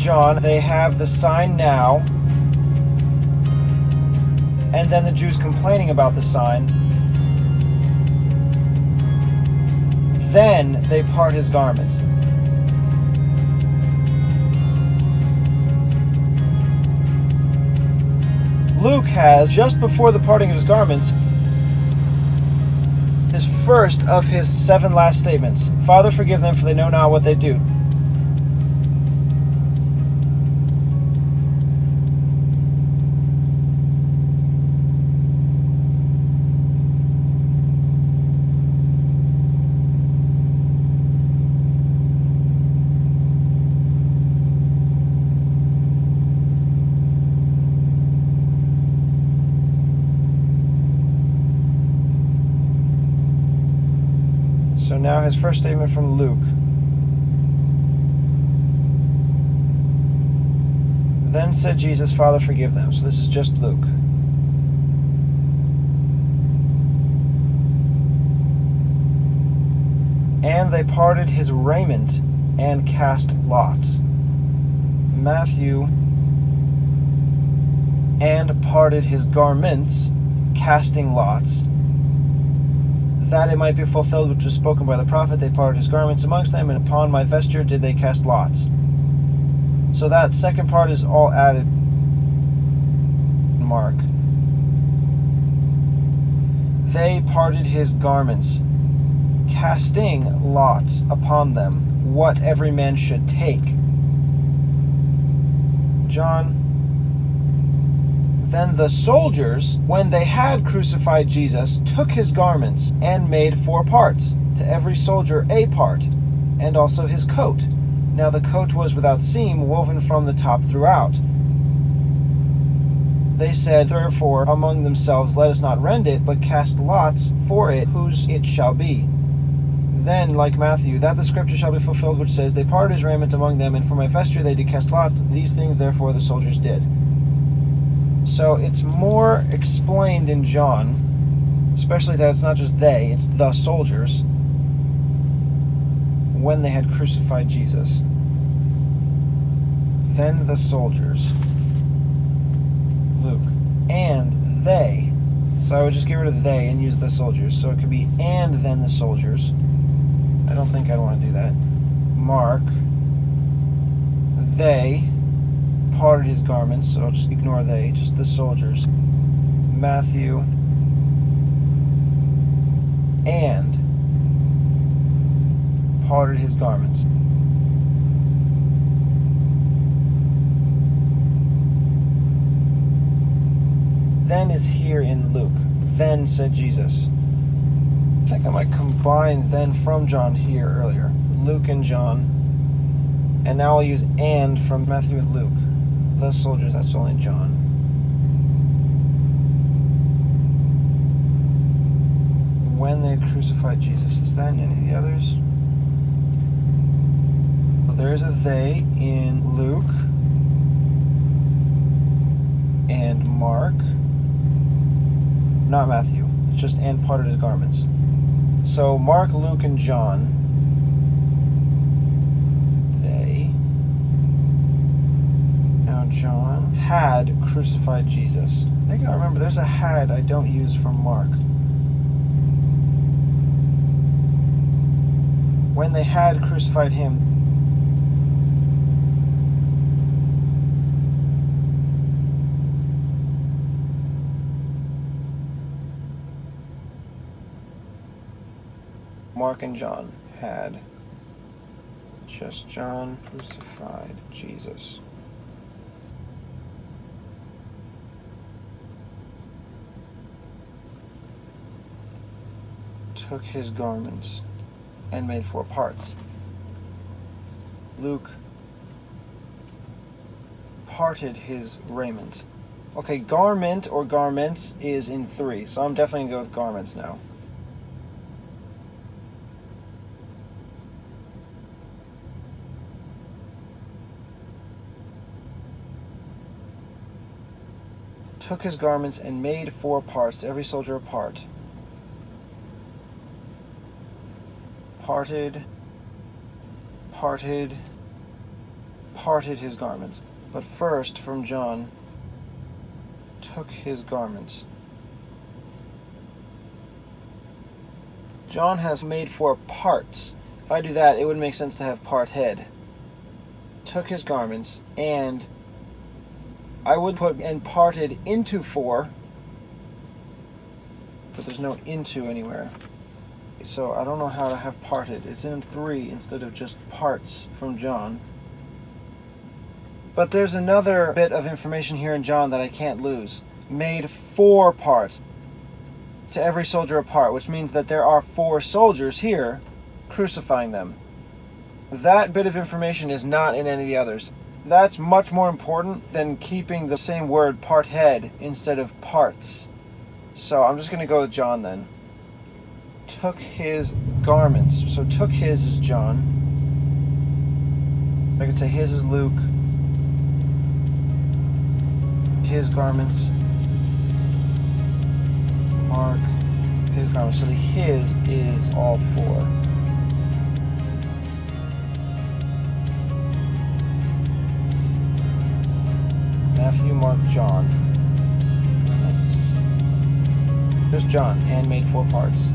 John, they have the sign now, and then the Jews complaining about the sign. Then they part his garments. Luke has, just before the parting of his garments, his first of his 7 last statements. Father, forgive them, for they know not what they do. So now his first statement from Luke. Then said Jesus, Father, forgive them. So this is just Luke. And they parted his raiment and cast lots. Matthew, and parted his garments, casting lots, that it might be fulfilled which was spoken by the prophet, they parted his garments amongst them, and upon my vesture did they cast lots. So that second part is all added in Mark. They parted his garments, casting lots upon them, what every man should take. John. Then the soldiers, when they had crucified Jesus, took his garments and made 4 parts, to every soldier a part, and also his coat. Now the coat was without seam, woven from the top throughout. They said, therefore, among themselves, let us not rend it, but cast lots for it, whose it shall be. Then, like Matthew, that the scripture shall be fulfilled, which says, they parted his raiment among them, and for my vesture they did cast lots. These things, therefore, the soldiers did. So it's more explained in John, especially that it's not just they, it's the soldiers, when they had crucified Jesus. Then the soldiers, Luke, and they. So I would just get rid of they and use the soldiers. So it could be and then the soldiers. I don't think I'd want to do that. Mark, they parted his garments, so I'll just ignore they, just the soldiers. Matthew, and parted his garments. Then is here in Luke. Then said Jesus. I think I might combine then from John here earlier. Luke and John. And now I'll use and from Matthew and Luke. The soldiers, that's only John. When they had crucified Jesus. Is that in any of the others? Well, there is a they in Luke and Mark. Not Matthew. It's just and parted his garments. So Mark, Luke, and John. They. Now John had crucified Jesus. I think I remember there's a had I don't use from Mark. When they had crucified him. Mark and John had. Just John crucified Jesus. Took his garments and made 4 parts. Luke parted his raiment. Okay, garment or garments is in 3, so I'm definitely going to go with garments now. Took his garments and made 4 parts, every soldier a part. Parted, parted his garments. But first, from John, took his garments. John has made 4 parts. If I do that, it would make sense to have parted. Took his garments, and I would put and parted into 4, but there's no into anywhere. So I don't know how to have parted. It's in 3 instead of just parts from John. But there's another bit of information here in John that I can't lose. Made 4 parts. To every soldier a part, which means that there are 4 soldiers here crucifying them. That bit of information is not in any of the others. That's much more important than keeping the same word parted instead of parts. So I'm just going to go with John then. Took his garments. So took his is John. I could say his is Luke. His garments. Mark. His garments. So the his is all 4. Matthew, Mark, John. Just John, and made 4 parts.